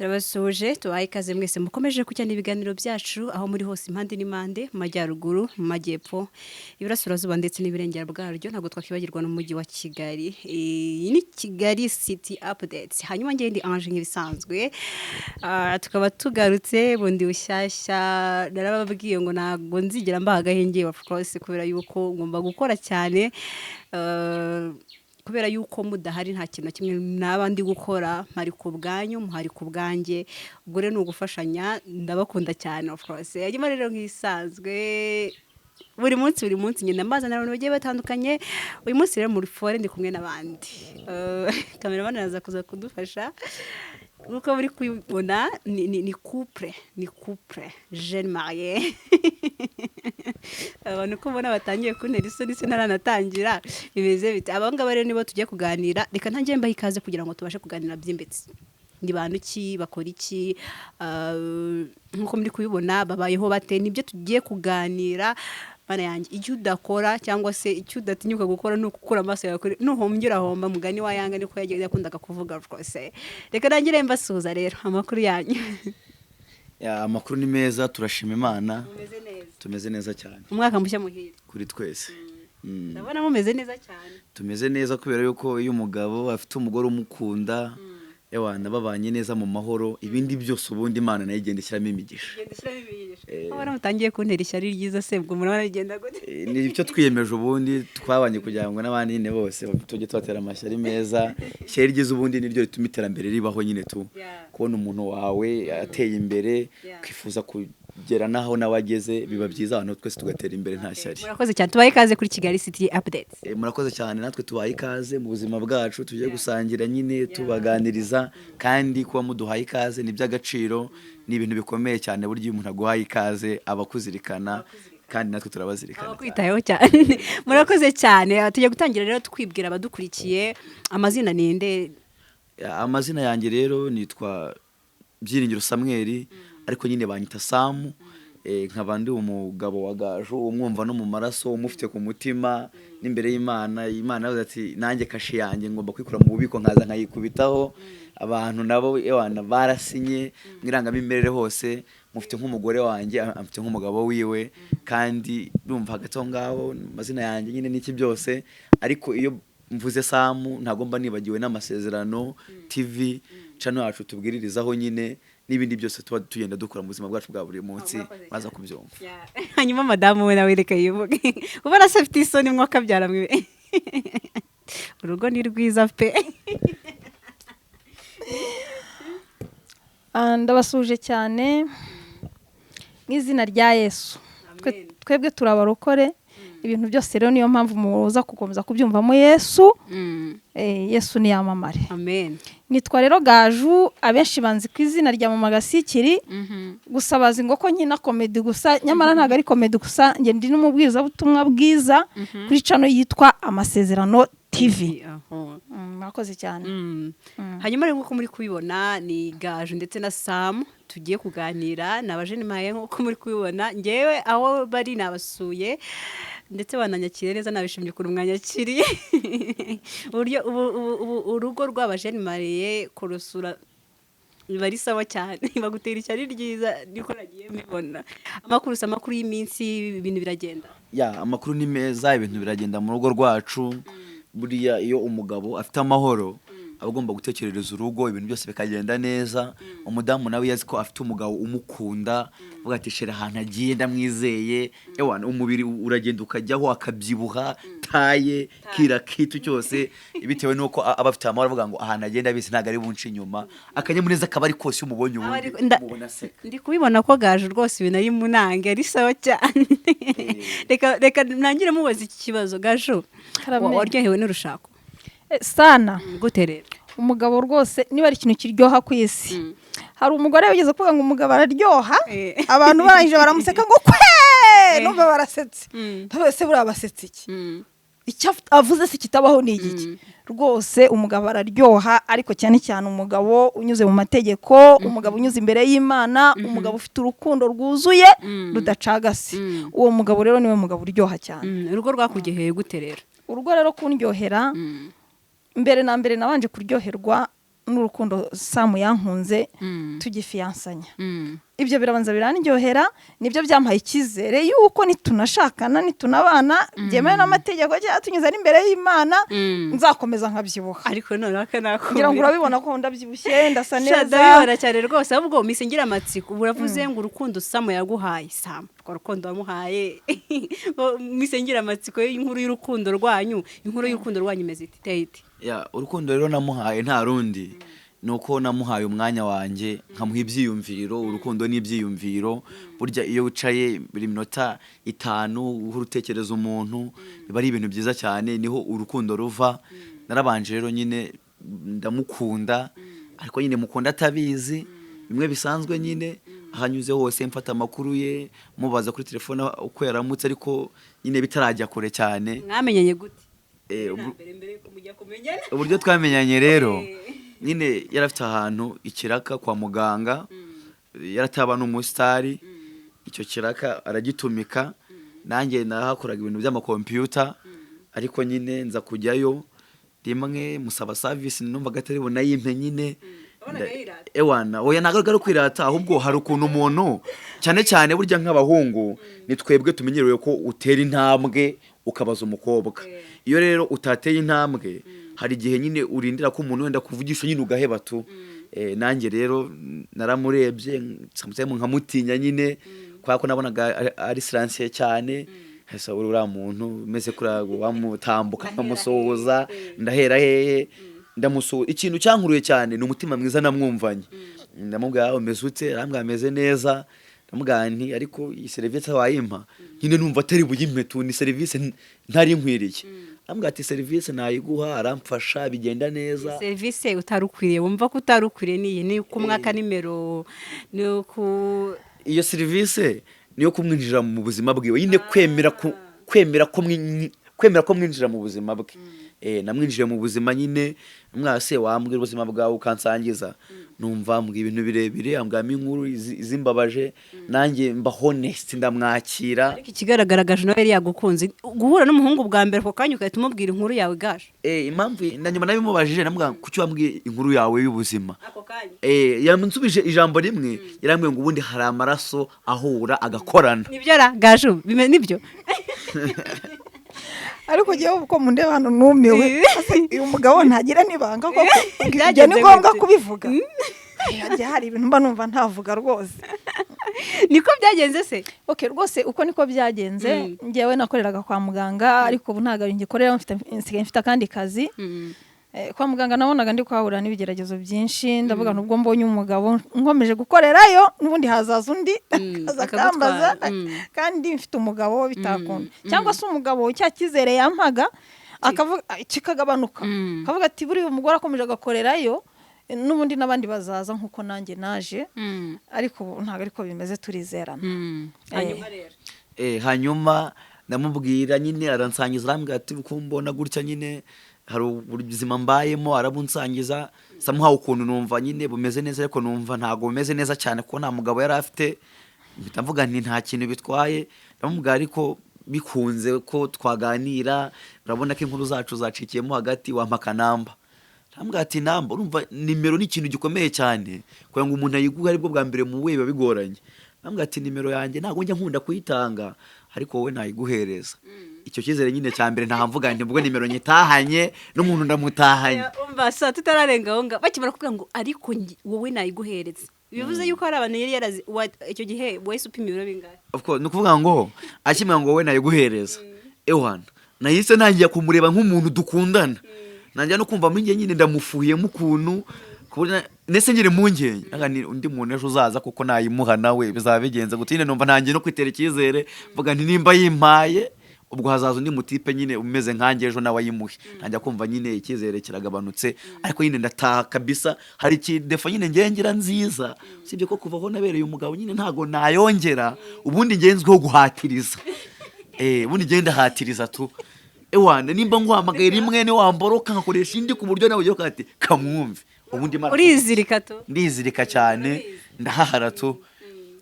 Turabasuje tubaye ikaze mwese mukomeje kujyana ibiganiro byacu aho muri hose impande n'impande mu majyaruguru mu majyepfo iburasirazuba ndetse n'ibirengera bwaryo ntabwo twakwibagirwa n'umujyi wa Kigali. Iyi ni Kigali City Updates. Hanyuma ngiye ndi Ange nk'ibisanzwe tukaba tugarutse bundi bushyashya narababwiye ngo ntabwo nzigera mbaha agahenge of course kubera yuko ngomba gukora cyane kubera yuko mudahari nta kintu kimwe nabandi gukora mpari ku bwanyu muhari ku bwanjye ubwo rero n'ugufashanya ndabakunda cyane of course hanyuma rero nk'isanzwe buri munsi ngenda mbazana abantu bagiye batandukanye uyu munsi rero muri fore ndi kumwe n'abandi kamera banaza kuza kudufasha uko muri kubibona ni couple jeune marié abantu ko mbona batangiye kuntera isoni ntaranatangira bimeze bite abangaba rero nibo tugiye kuganira reka ntangiye mbaha ikaze kugira ngo tubashe kuganira byimbitse ni bantu ki bakora iki nkuko muri kubibona babayeho bate nibyo tugiye kuganira bana yanjye icyo udakora cyangwa se icyo udatinyuka gukora no gukura amaso yawe nuhombyura homba mugani wa yanga niko yakundaga kuvuga rwose reka nangire mbasuhuza rero amakuru yanyu amakuru ni meza turashima Imana tumeze neza cyane umwaka mushya muhire kuri twese ndabona mumeze neza cyane tumeze neza kubera yuko iyo umugabo afite umugore umukunda yawana babanye neza mu mahoro ibindi byose ubundi Imana nayo igenda ishyiramo imigisha abana mutangiye kuntera ishyari ryiza se bwo murabona rigenda gute ni icyo twiyemeje ubundi twabanye kugira ngo n'abandi nyine bose tujye tubatera amashyari meza ishyari ryiza ubundi niryo rituma iterambere ribaho nyine tu kubona umuntu wawe ateye imbere kwifuza kugera naho nawe ageze biba byiza abantu twese tugatera imbere nta shyari. Murakoze cyane tubaye ikaze kuri Kigali City Updates. Murakoze cyane natwe tubaye ikaze mu buzima bwacu tugiye gusangira nyine tubaganiriza kandi kuba muduhaye ikaze ni by'agaciro ni ibintu bikomeye cyane buryo umuntu aguhaye ikaze abakuzirikana kandi natwe turabazirikana abakwitayeho cyane murakoze cyane tugiye gutangira rero twibwira abadukurikiye amazina ninde amazina yanjye rero nitwa Byiringiro Samuel ariko nyine banyita Samu nkaba ndi umugabo wa Gaju umwumva no mu maraso umufite ku mutima n'imbere y'Imana yavuze ati nanjye kashi yanjye ngomba kwikura mu bubiko nkaza nkayikubitaho abantu nabo ewana barasinye mwirangamimerere hose mufite nk'umugore wanjye amfite nk'umugabo wiwe kandi ndumva hagati aho ngaho amazina yanjye nyine n'iki byose ariko iyo mvuze Samu ntagomba nibagiwe n'amasezerano TV channel yacu tubwiririzaho nyine n'ibindi byose tuba tugenda dukora mu buzima bwacu bwa buri munsi baza kubyumva hanyuma madamu we nawe reka yivuge ubona se afite isoni mwaka byaramwe urugo ni rwiza pe ndabasuje cyane n'izina rya Yesu twebwe turabarokore ibintu byose rero niyo mpamvu muza gukomeza kubyumvamo Yesu Yesu ni yamamare amen. Nitwa rero Gaju abenshi banzi ku izina rya mama Gasikiri gusa bazi ngo ko nkina comedy gusa nyamara ntago ari comedy gusa nge ndi n'umubwiriza butumwa bwiza kuri channel yitwa Amasezerano TV. Murakoze cyane. Hanyuma rero nko muri kubibona ni Gaju ndetse na Sam tugiye kuganira nabajene maye nko muri kubibona ngewe aho bari nabasuye ndetse bananyakire neza nabishimye kuri umwanyakiri uburyo urugo rw'abajene mariye kurusura bari sawa cyane bagutera icyari ryiza niko nagiye mbibona amakuru y'iminsi ibintu biragenda amakuru ni meza ibintu biragenda mu rugo rwacu buriya iyo umugabo afite amahoro abagomba gutekerereza urugo ibintu byose bikagenda neza umudamu nawe yazi ko afite umugabo umukunda vuga ati shera ahantu agiye ndamwizeye ewana umubiri uragenda ukajyaho akabyibuha taye kira kitu cyose bitewe nuko abafite amahoro avuga ngo ahantu agenda bise ntago ari bunci inyuma akanyamuneza akabari kose umubonye ubona se ndi kubibona ko Gaju rwose ibintu ari munange ari sawa cyane reka nangire mubaza iki kibazo Gaju waryohewe n'urushako sana guterera umugabo rwose niba ari ikintu kiryoha ku isi hari umugore wigeze kuvuga ngo umugabo araryoha abantu barangije baramuseka ngo kwe numva barasetse tabese buri abasetse icyo avuze se kitabaho ni igiki rwose umugabo araryoha ariko cyane cyane umugabo unyuze mu mategeko umugabo unyuze imbere y'Imana umugabo ufite urukundo rwuzuye rudacagase uwo mugabo rero niwe mugabo uryoha cyane urugo rwakugeheye guterera urugo rero kundyohera mbere na mbere nabanje kuryoherwa n'urukundo Samu yankunze tugifiyansanya. Ibyo birabanza birandyohera, nibyo byampaye icyizere yuko nitunashakana nitunabana byemewe n'amategeko cyangwa tunyuze ari imbere y'Imana nzakomeza nkabyibuha. Ariko none akanakomeye ngira ngo urabibona ko ndabyibushye ndasa neza. Ndabibona cyane rwose, ahubwo misingira amatsiko uravuze ngo urukundo Samu yaguhaye. Samu ko rukundo wamuhaye misingira amatsiko y'inkuru y'urukundo rwanyu, inkuru y'urukundo rwanyu imeze ite? Ya urukundo rero namuhaye nta rundi nuko namuhaye umwanya wanjye nkamuha ibyiyumviro. Urukundo ni ibyiyumviro, burya iyo wicaye buri minota 5 uhura utekereza umuntu biba ari ibintu byiza cyane, niho urukundo ruva. Narabanje rero nyine ndamukunda, ariko nyine mukunda atabizi, bimwe bisanzwe nyine ahanyuze hose mfata amakuru ye mubaza kuri telefone uko yaramutse, ariko nyine bitarajya kure cyane. Mwamenyanye gute? Mbere kumujya kumenyana. Uburyo twamenyanye rero nyine yarafite ahantu ikiraka kwa muganga, yarataba n'umusitari, icyo kiraka aragitumika, nanjye nahakoraga ibintu by'amakompiyuta, ariko nyine nza kujyayo rimwe musaba service numvaga atari bunayimpe nyine. Ewana oya ntago ari kwirata, ahubwo hari ukuntu umuntu cyane cyane burya nk'abahungu ni twebwe tumenyerewe ko utera intambwe ukabaza umukobwa. Iyo rero utateye intambwe hari igihe nyine urindira ko umuntu wenda kuvugisha nyine ugaheba tu. Nanjye rero naramurebye nkamutinya nyine kwa ko nabonaga ari siransiye cyane. Hesa uriya muntu meze kurago wamutambuka nkamusohoza ndahera hehe ndamusuhuza. Ikintu cyankuruye cyane ni umutima mwiza namwumvanye. Ndamubwira umeze ute, arambwira ameze neza. Ndamubwira nti ariko iyi service wayimpa nyine numva atari buyimpe tu, ni service ntari nkwiriye. Ambwira ati service nayiguha, aramfasha bigenda neza. Service utarukwiriye, wumva ko utarukwiriye niyi ni kumwaka nimero ni ku iyo service niyo kumwinjira mu buzima bwiwe, nyine kwemera ko mwinjira mu buzima bwe. Namwinjije mu buzima nyine mwase wambwira ubuzima bwawe ukansangiza, numva mbwira ibintu birebire, ambwamo inkuru izimbabaje, nanjye mba honest ndamwakira. Ariko ikigaragara Gaju nawe yari yagukunze guhura n'umuhungu bwa mbere ko kanya ugahita umubwira inkuru yawe Gaju. Impamvu ndanyuma nabimubajije namubwira kuki wambwiye inkuru yawe y'ubuzima. Ako kanya yamunsubije ijambo rimwe, yarambwiye ngo ubundi hari amaraso ahura agakorana. Nibyo ra Gaju nibyo. Ariko giye uko mundeba hano numiwe, uyu mugabo ntagira nibanga koko byaje ni ngombwa kubivuga. Yaje hari ibintu mba numva ntavuga rwose. Niko byagenze se? Okay rwose uko niko byagenze. Ngewe nakoreraga kwa muganga, ariko ubu ntago ngikorera, mfite akandi kazi. Kwa muganga nabonaga ndi kwahura n'ibigeragezo byinshi, ndavuga nubwo mbonye umugabo nkomeje gukorerayo n'ubundi hazaza undi azakambaza, kandi mfite umugabo bitakunda. Cyangwa se umugabo cyakizere yampaga akavuga kikagabanuka, akavuga ati buri umugore akomeje agakorerayo n'ubundi nabandi bazaza nkuko nanjye naje, ariko ntago ariko bimeze turizerana. Hanyuma rero hanyuma ndamubwira nyine aransangiza, arambwira ati kumbona gutya nyine hari ubuzima mbayemo, arabunsangiza samuha ukuntu numva nyine bumeze neza, ariko numva ntago bumeze neza cyane ko nta mugabo yari afite. Mpita mvuga nti nta kintu bitwaye, ndamubwira ariko bikunze ko twaganira, urabona ko inkuru zacu zacikiyemo hagati, wampaka namba. Ndamubwira ati namba, urumva nimero ni ikintu gikomeye cyane kugira ngo umuntu ayiguhe aribwo bwa mbere mu biba bigoranye. Ndamubwira ati nimero yanjye ntago njya nkunda kuyitanga, ariko wowe nayiguhereza. Icyo cyizere nyine cya mbere ntahamvuga nti ubwo nimero nyitahanye n'umuntu ndamutahanye. Umva sa tutararenga honga bakimara kuvuga ngo ariko wowe nayiguhereza, bivuze yuko hari abantu yari yarazi icyo gihe wese upima ibiro bingahe. Of course nukuvuga ngo akimira ngo wowe nayiguhereza, ewana nahise nangiye kumureba nk'umuntu dukundana, nanjye no kumva minge nyine ndamufuhiyemo ukuntu kubona nese ngire mungenge ngani undi muntu ejo uzaza kuko nayimuha nawe bizaba bigenze gutine, numva nanjye no kwitera icyizere mvuga nti nimba yimpaye ubwo hazaza undi mutipe nyine umeze nkanjye ejo nawe yimuhe. Nanjye kumva nyine icyizere kiragabanutse, ariko nyine ndataha kabisa. Hari kidefa nyine ngengera nziza, sibyo ko kuvaho nabereye umugabo nyine ntago nayongera, ubundi ngenzweho guhatiriza. Ubundi ngenda hatiriza tu. Ewana nimba nguhamagaye rimwe ni wamboroka nkakoresha indi ku buryo nawe ugiye kati kamwumve. Ubundi mara urizirika to, ndizirika cyane ndahahara tu.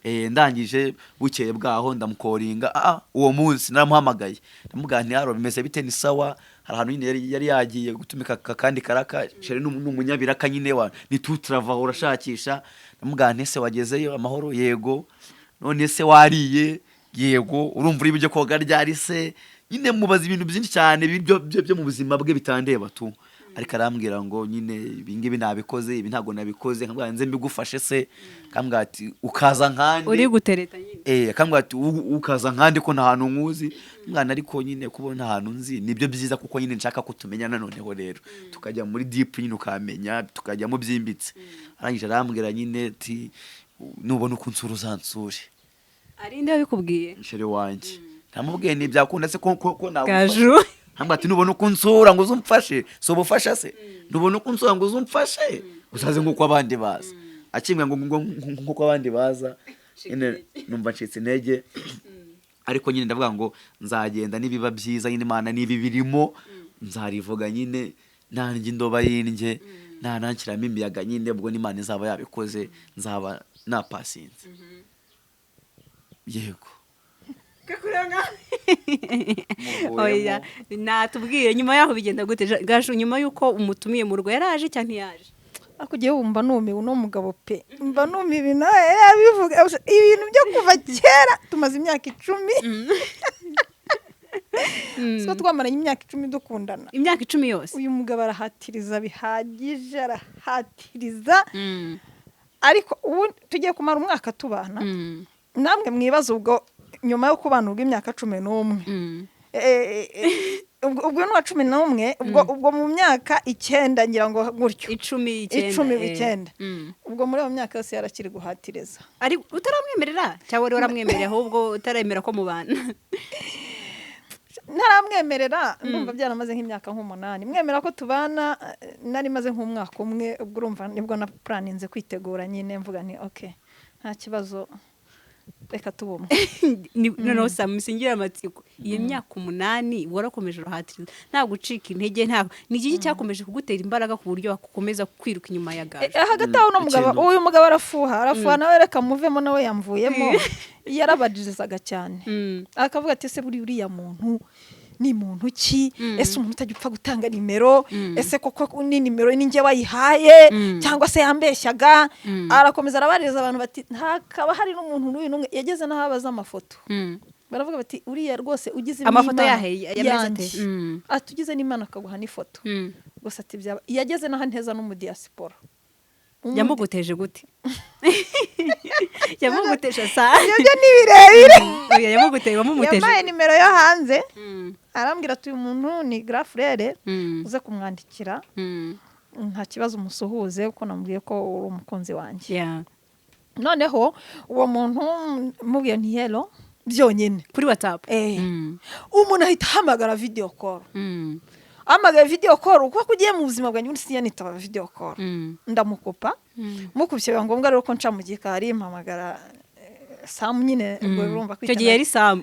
Ndangije bukeye bwaho ndamukoringa, uwo munsi naramuhamagaye ndamubwira nti haro bimeze bite, ni sawa, hari ahantu nyine yari yagiye gutumika kandi karaka sheri n'umunyabiraka nyine wa nitutrava urashakisha namubwira nti se wagezeyo amahoro yego none se wariye yego urumva uri byo koga ryari se nyine mubaza ibintu byinshi cyane byo mu buzima bwe bitandeba tu ariko arambwira ngo nyine ibingibi nabikoze ibi ntago nabikoze nkambwira nze mbigufashe se kambwira ati ukaza nkandi uri gutereta nyine kambwira ati ukaza nkandi ko nta hantu nkuzi mwana ariko nyine kubona ahantu nzi nibyo byiza kuko nyine nshaka ko tumenya nanoneho rero tukajya muri deep nyine ukamenya tukajya mu byimbitse arangije arambwira nyine ati nubona uko unsura uzansure ari nde wabikubwiye sheri wanjye ntamubwiye ni byakunda se ko Gaju hamba ati nubona uko unsura ngo uzumfashe so bufasha se nubona uko unsura ngo uzumfashe usaze nkuko abandi baza akimwe ngo nkuko abandi baza nyine numva ncitse intege ariko nyine ndavuga ngo nzagenda nibiba byiza nyine Imana nibi birimo nzarivuga nyine nanjye indoba yinjye nanankiramo imiyaga nyine ubwo n'Imana izaba yabikoze nzaba napasinze yego kakuranga oya natubwire nyuma yaho bigenda gute Gaju nyuma yuko umutumiye mu rugo yaraje cyane ntiyaje akugiye wumva numiwe uno mugabo pe mba numiwe nawe yabivuga ibintu byo kuva kera tumaze imyaka 10 siko twamaranye imyaka 10 dukundana imyaka 10 yose uyu mugabo arahatiriza bihagije arahatiriza ariko ubu tugiye kumara umwaka tubana namwe mwibaza ubwo nyuma yo kubana ubw'imyaka 11 ubwo ni 11 ubwo mu myaka 9 ngira ngo gutyo 19 ubwo muri iyo myaka yose yarakiri guhatiriza ari utaramwemerera cyangwa wari waramwemerera ahubwo utaremera ko mubana ntaramwemerera ndumva byaramaze nk'imyaka 8 mwemera ko tubana nari maze nk'umwaka umwe ubwo urumva nibwo na planinze kwitegura nyine mvuga ni okay nta kibazo reka tubumwe noneho samusingira amatsiko iyo myaka 8 warakomeje uruhatiriza nta gucika intege nta niki cyakomeje kugutera imbaraga ku buryo wakomeza kwiruka inyuma ya Gaju hagati aho no mugabo uyu mugabo arafuha nawe reka muvemo nawe yamvuyemo yarabajirizaga cyane akavuga ati se buri uriya muntu ni muntu ki ese umuntu utajya upfa gutanga nimero ese koko ni nimero ninjye wayihaye cyangwa se yambeshyaga arakomeza arabaririza abantu bati ntakaba hari n'umuntu n'uyu yageze n'ahabaza amafoto baravuga bati uriya rwose ugize amafoto yameze atugize n'Imana akaguha n'ifoto gusa ati byaba yageze n'ahanteza no mu diaspora yamuguteje gute yamuguteje sa ibyo ni birebire oya yamuguteje wamumuteje yamaye nimero yo hanze arambwira ati uyu muntu ni grand frère uze kumwandikira nta kibazo umusuhuze uko namubwiye ko uri umukunzi wanjye noneho uwo muntu mubwiye nti hello byonyine kuri WhatsApp umuntu ahita hamagara video call amagaye video call uko kugiye mu buzima bwanjye muri sinya nitaba video call ndamukopa mukubye ngombwa rero ko nca mu gikari mpamagara Samu nyine urumva kwita cyo gihe yari Samu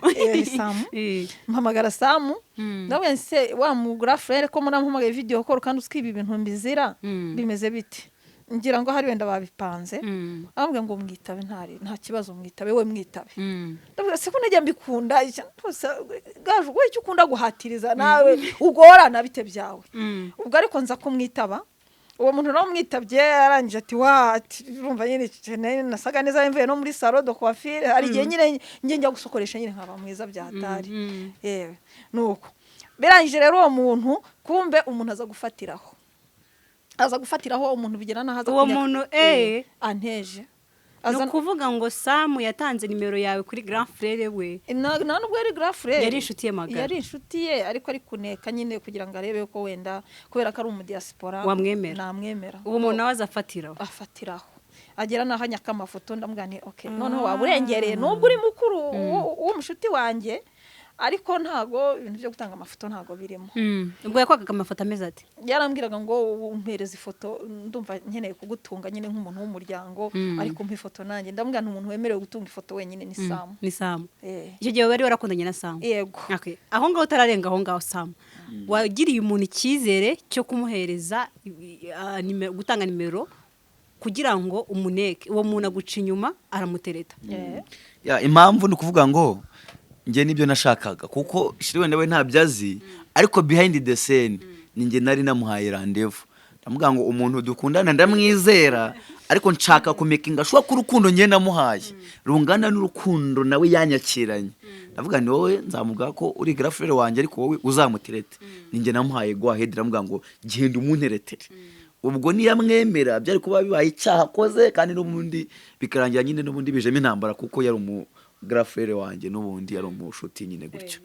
mpamagara Samu ndavuga nse wa mu grand frère ko murampamagaye video call kandi uskiba ibintu mbizira bimeze biti ngira ngo hari wenda babipanze ambwe ngo mwitabe nta kibazo mwitabe we mwitabe ndavuga se ko najya mbikunda Gaju we cyo ukunda guhatiriza nawe ugorana bite byawe ubwo ariko nza kumwitaba uwo muntu no mwitabye arangije ati urumva nyine nasaga neza mvuye no muri salon de coiffure hari gihe nyine njya gusokoresha nyine nkaba mwiza byatari yewe nuko birangije rero uwo muntu kumbe umuntu aza gufatiraho umuntu bigera nahaza uwo muntu anteje no kuvuga ngo Samu yatanze nimero yawe kuri grand frère we nta nubwo yari grand frère yari inshuti ye magara yari inshuti ye ariko ari kuneka nyine kugira ngo arebe ko wenda kubera ko ari mu diaspora namwemera uwo muntu nawe afatiraho agera naho anyaka amafoto ndamugani okay noneho waburengereye nubwo uri mukuru w'umushuti wanjye ariko ntago ibintu byo gutanga amafoto ntago birimo ubwo yakwakaga amafoto ameze ati yarambwiraga ngo umpereze ifoto ndumva nkeneye kugutunga nyine nk'umuntu w'umuryango ariko umpa ifoto nanjye ndamugana umuntu wemerewe gutunga ifoto wenyine ni Samu icyo gihe bari warakundanye na Samu yego aho ngaho utararenga aho ngaho Samu wagiriye umuntu icyizere cyo kumuhereza gutanga nimero kugira ngo umuneke uwo muntu aguca inyuma aramutereta impamvu ni ukuvuga ngo njye nibyo nashakaga kuko shiri wenda we ntabyazi ariko behind the scene ninjye nari namuhaye rendezvous ndamuga ngo umuntu dukundana ndamwizera ariko nshaka kumekinga shwa ku rukundo ngiye namuhaye rungana n'urukundo nawe yanyakiranye ndavuga ni wowe nzamuga ko uri girlfriend wanjye ariko wowe uzamuterete ninjye namuhaye go ahead ndamuga ngo genda umunteretere ubwo niyamwemera byari kuba bibaye icyaha koze kandi n'ubundi bikarangira nyine n'ubundi bijemo intambara kuko yari girlfriend wanjye n'ubundi yari umushuti nyine gutyo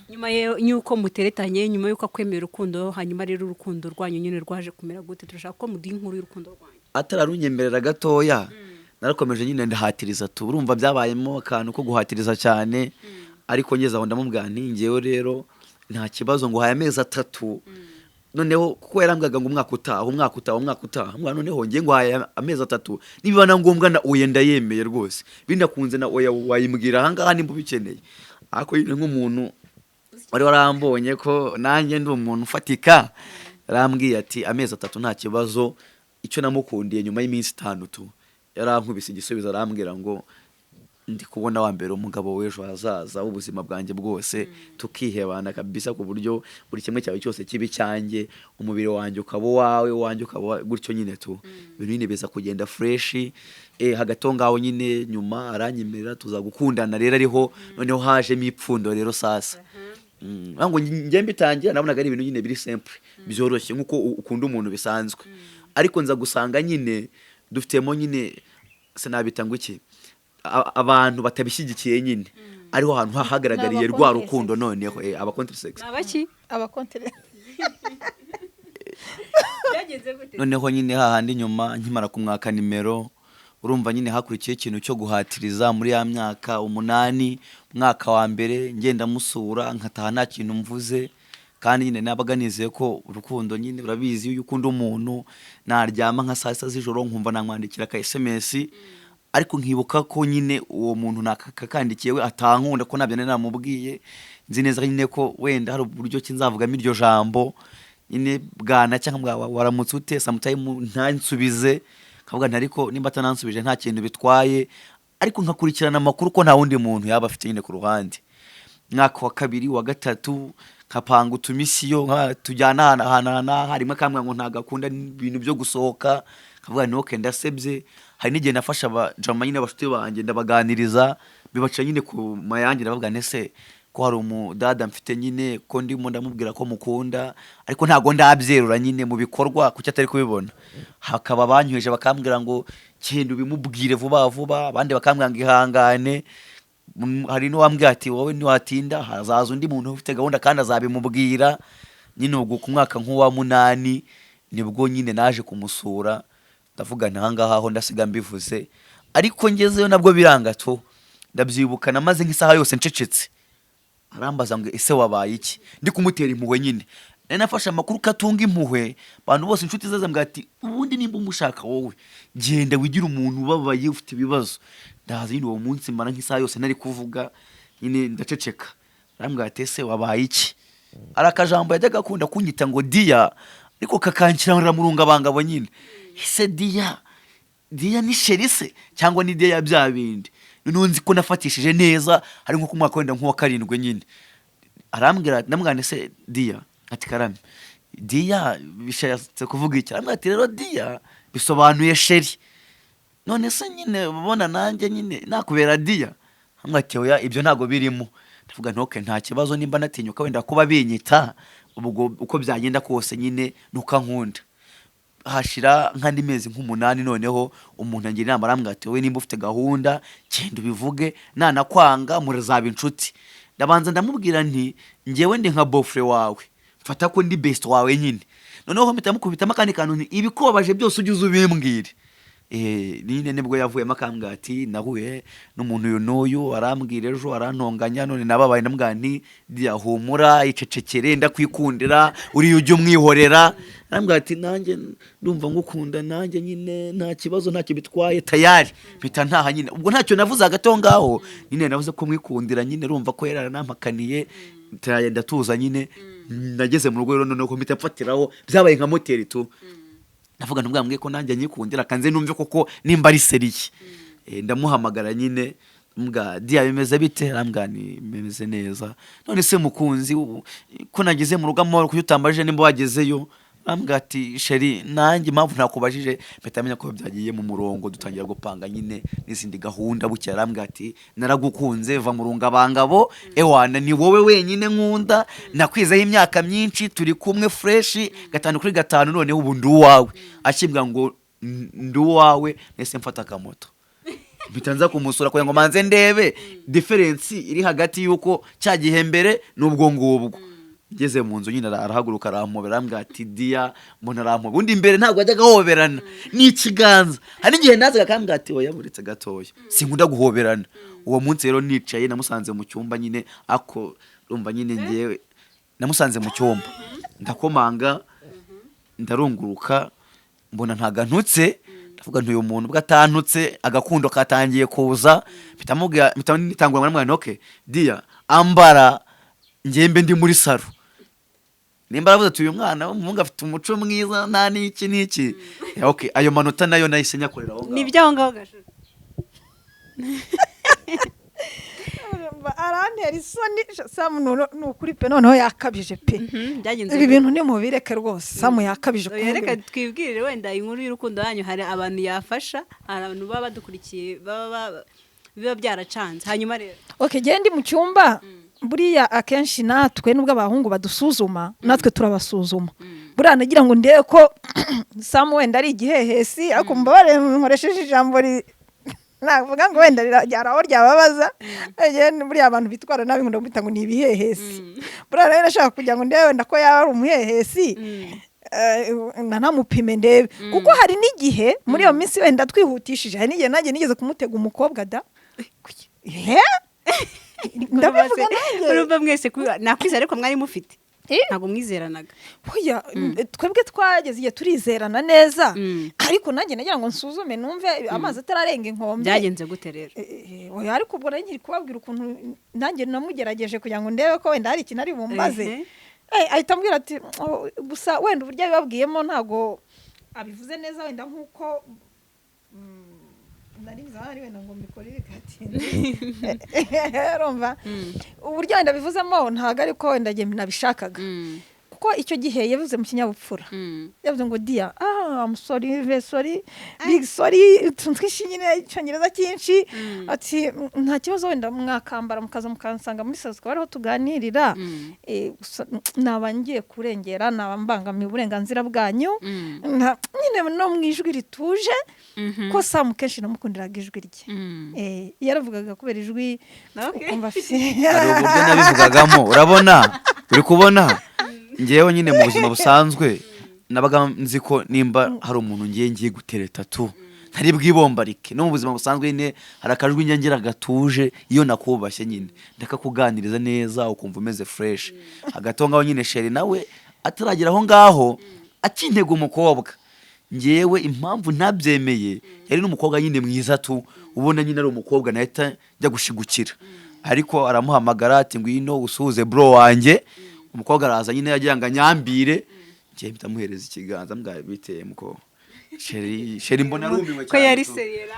nyuma y'uko muteretanye nyuma y'uko akwemera urukundo hanyuma rero urukundo rwanyu nyine rwaje kumera gute turashaka ko mudiha inkuru y'urukundo rwanyu atararunyemerera gatoya narakomeje nyine ndahatiriza tu urumva byabayemo akantu ko guhatiriza cyane ariko ngeze aho ndamubwira nti ngewe rero nta kibazo ngo haye amezi 3 noneho kuko yarambwaga ngo umwaka utaha noneho ngiye ngo haye amezi 3 niba na ngombwa na oya ndayemeye rwose bindakunze na oya wayimbwira ahangaha nimba ubikeneye ariko yine nk'umuntu wari warambonye ko nanjye ndi umuntu ufatika yarambwiye ati amezi 3 nta kibazo icyo namukundiye nyuma y'iminsi 5 tu yarankubise igisubizo arambwira ngo ndi kubona wa mbere umugabo w'ejo hazaza ubuzima bwanjye bwose tukihebana kabisa ku buryo buri kimwe cyawe cyose kibi cyanjye umubiri wanjye ukaba wawe wanjye ukaba gutyo nyine tu ibintu nyine biza kugenda fresh hagato ngaho nyine nyuma aranyemerera tuzagukundana rero ariho noneho haje mipfundo rero sasa ngo njye mbitangira nabonaga ari ibintu nyine biri simple byoroshye nkuko ukunda umuntu bisanzwe ariko nza gusanga nyine dufitemo nyine sinabitanga iki abantu batabishyigikiye nyine ariho hantu hahagaragariye rwa rukundo noneho aba contrasex abaki aba contre noneho nyine hahandi nyuma nkimara kumwaka nimero urumva nyine hakurikiye ikintu cyo guhatiriza muri ya myaka 8 mwaka wa mbere ngenda musura nkataha nta kintu mvuze kandi nyine nabaganize ko urukundo nyine urabizi iyo ukunda umuntu naryama nka saa 6 z'ijoro nkumva namwandikira ka SMS ariko nkibuka ko nyine uwo muntu nakakandikiye we atankunda ko nabyo namubwiye nzi neza nyine ko wenda hari uburyo kinzavugamo iryo jambo nyine bwana cyangwa waramutse ute sometime ntansubize kavuga ntariko nimba atanansubije nta kintu bitwaye ariko nkakurikirana amakuru ko nta wundi muntu yaba afite nyine ku ruhande mwaka wa 2 wa 3 kapanga utumisiyo tujyana ahantu harimo kamwe ngo ntagakunda ibintu byo gusohoka kavuga ni okay ndasebye hari n'igihe nafasha abajama nyine abashuti banjye ndabaganiriza bibaca nyine ku mayange ndavuga nese ko hari umudada mfite nyine ko ndimo ndamubwira ko mukunda ariko ntago ndabyerura nyine mu bikorwa kuki atari kubibona hakaba banyweje bakambwira ngo kindi bimubwire vuba vuba abandi bakambwira ngo ihangane hari no wambwira ati wowe ni watinda hazaza undi muntu ufite gahunda kandi azabimubwira nyine ubwo ku mwaka nk'uwa 8 nibwo nyine naje kumusura ndavuga ntangaha aho ndasiga mbivuze ariko ngezeyo nabwo biranga to ndabyibuka namaze nk'isaha yose ncecetse arambaza ngo ese wabaye iki ndi kumutera impuhwe nyine nafashe amakuru katunga impuhwe abantu bose inshuti zazambwa ati ubundi nimba umushaka wowe genda wigira umuntu ubabaye ufite ibibazo ndahaza nyine uwo munsi mara nk'isaha yose nari kuvuga nyine ndaceceka arambwira ati ese wabaye iki arakajambo yajyaga akunda kunyita ngo dia ariko kakankira murunga bangabo nyine ese dia ni sherise cyangwa ni dia ya bya bindi nunzi ko nafatishije neza hari nko kumwaka wenda nko 7 nyine arambwira ndamwana se dia ati karame dia bishatse kuvuga iki arambwira ati rero dia bisobanuye sheri none se nyine ubona nanjye nyine nakubera dia amwati oya ibyo ntago birimo ndavuga ntoke nta kibazo nimba natinyuka wenda kuba binyita ubwo uko byagenda kose nyine nuka nkunda hashira nkandi mezi nk'8 noneho umuntu angira inama arambwira ati wowe nimba ufite gahunda cyenda ubivuge nanakwanga murazaba inshuti ndabanza ndamubwira nti ngewe ndi nka bofre wawe mfata ko ndi best wawe nyine noneho mpita mukubitamo kandi kantu nti ibikobaje byose ugize ubimbwire nine nibwo yavuyemo akambwira ati nahuye n'umuntu uyu n'uyu arambwira ejo arantonganya none nababaye ndambwira nti humura icecekere ndakwikundira uri ujye umwihorera arambwira ati nanjye ndumva ngukunda nanjye nyine nta kibazo ntacyo bitwaye tayari mpita ntaha nyine ubwo ntacyo navuze hagati ngaho nyine navuze ko mwikundira nyine urumva ko yaranampakaniye ndatuza nyine nageze mu rugo rero noneho mpita mfatiraho byabaye nka moteri tu navuga ntubwambwe ko nanjye nyikundira kanze numve koko nimba ari seriye ndamuhamagara nyine mbwa Dia bimeze bite arambwa ni bimeze neza none se mukunzi ko nagize mu rugo amahoro kuko utambaje nimba wagezeyo arambwa ati sheri nanjye impamvu ntakubajije mpetamenya ko byagiye mu murongo dutangira gupanga nyine n'izindi gahunda buke arambwa ati naragukunze va mu runga bangabo ewana ni wowe wenyine nkunda nakwizeho imyaka myinshi turi kumwe fresh 5 kuri 5 noneho ubu ndi uwawe akibwa ngo ndi uwawe nese mfata akamoto bitanza kumusura kugira ngo manze ndebe difference iri hagati yuko cyagihe mbere n'ubwo ngubwo ngeze mu nzu nyine arahaguruka arampobera ambwa ati Dia mbona arampobera undi imbere ntabwo ajyaga hoberana ni ikiganza hari igihe nazaga kambwa ati oya buretse gatoya sinkunda guhoberana uwo munsi rero nicaye namusanze mu cyumba nyine ako rumva nyine ngewe namusanze mu cyumba ndakomanga ndarunguruka mbona ntagantutse ndavuga ntuye umuntu bwatantutse agakundo katangiye kuza bitangura mwana okay Dia ambara ngembe ndi muri saro nimba aravuze ati uyu mwana w'umuhungu afite umuco mwiza nta n'iki okay ayo manota nayo nahise nyakorera aho ni byaho ngaho Gaju arantera isoni Samu n'ukuri pe noneho yakabije pe ibi bintu ni mubireke rwose Samu yakabije reka twibwirire wenda inkuru y'urukundo yanyu hari abantu yafasha hari abantu baba badukurikiye biba byaracanze hanyuma rero okay gende mu cyumba buriya akenshi natwe nubwo abahungu badusuzuma natwe turabasuzuma buriya nagira ngo ndebe ko Samu wenda ari igihehesi ariko mbabare nkoresheje ijambo navuga ngo wenda ryaraho ryababaza buriya abantu bitwara nabi ngo bita ngo ni ibihehesi buriya rero nashaka kugira ngo ndebe wenda ko yaba ari umuhehesi nanamupime ndebe kuko hari n'igihe muri iyo minsi wenda twihutishije hari n'igihe nanjye nigeze kumutega umukobwa da ndabivuga nanjye urumva mwese nakwizera ariko mwari mufite ntabwo mwizeranaga hoya twebwe twageze igihe turizerana neza ariko nanjye nagira ngo nsuzume numve amazi atararenga inkombe byagenze gute rero oya ariko ubwo nari kubabwira ukuntu nanjye namugerageje kugira ngo ndebe ko wenda hari ikintu ari bumbaze ahita ambwira ati gusa wenda uburyo abibabwiyemo ntabwo abivuze neza wenda nk'uko nari nzahari wenda ngo mbikorere gatinde rumva uburyo wenda bivuzemo ntabwo ariko wenda nge nabishakaga kuko icyo gihe yavuze mu kinyabupfura yavuze ngo Dia I'm sorry very sorry big sorry twinshi nyine icyongereza cyinshi ati nta kibazo wenda mwakambara mukaza mukansanga muri sazo bariho tuganirira nabangiye kurengera nabambangamiye uburenganzira bwanyu nyine no mu ijwi rituje ko Samu kenshi namukundiraga ijwi rye yaravugaga kubera ijwi umva ari uburyo nabivugagamo urabona uri kubona ngewe nyine mu buzima busanzwe nabaga nzi ko nimba hari umuntu ngiye gutereta tu ntari bwibombarike no mu buzima busanzwe nyine hari akajwi ngira gatuje iyo nakubashye nyine ndakakuganiriza neza ukumva umeze fresh hagati aho ngaho nyine sheri nawe ataragera aho ngaho akintega umukobwa ngewe impamvu ntabyemeye yari n'umukobwa nyine mwiza tu ubona nyine ari umukobwa nahita njya gushigukira ariko aramuhamagara ati ngwino usuhuze bro wanjye umukobwa araza nyine yagira ngo anyambire ngiye mpita muhereza ikiganza mbwa biteye muko sheri mbona rumiwe cyane ko yari serera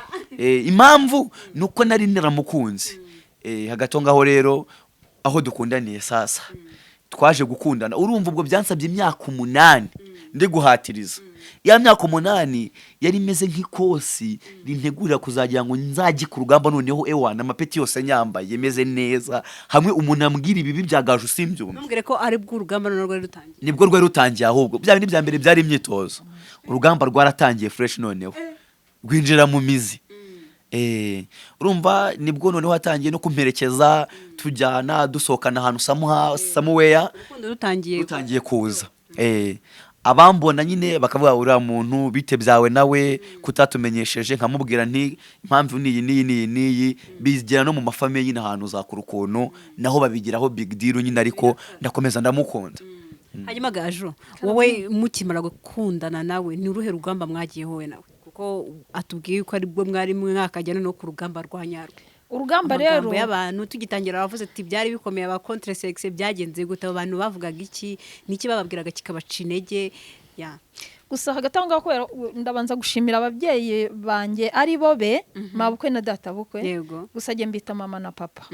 impamvu nuko nari naramukunze hagati ngaho rero aho dukundaniye sasa twaje gukundana urumva ubwo byansabye imyaka 8 ndi guhatiriza ya myaka 8 yari imeze nk'ikosi rintegurira kuzagira ngo nzaji ku rugamba noneho ewana amapeti yose nyambaye yemeze neza hamwe umuntu ambwira ibibi bya Gaju simbyumva ntumbwire ko ari bwo urugamba none rwari rutangiye nibwo rwari rutangiye ahubwo bya bindi bya mbere byari imyitozo urugamba rwaratangiye fresh noneho rwinjira mu mizi urumva nibwo noneho hatangiye no kumperekeza tujyana dusohokana ahantu somewhere rutangiye kuza abambona nyine bakavuga uriya muntu bite byawe nawe kutatumenyesheje nkamubwira nti impamvu niyi bizigera no mu mafamiye nyine ahantu zakura ukuntu naho babigiraho big deal nyine ariko ndakomeza ndamukunda hanyuma Gaju wowe mukimara gukundana nawe ni uruhe rugamba mwagiye howe nawe kuko atubwiye ko ari bwo mwari mwakajyana no ku rugamba rwa nyarwo urugamba rero y'abantu tugitangira bavuze ati byari bikomeye aba contre sexe byagenze gute abantu bavugaga iki niki bababwiraga kikabaca intege ya gusa hagati aho ngaho kubera ndabanza gushimira ababyeyi banjye ari bo be mabukwe na data bukwe yego gusa njye mbita mama na papa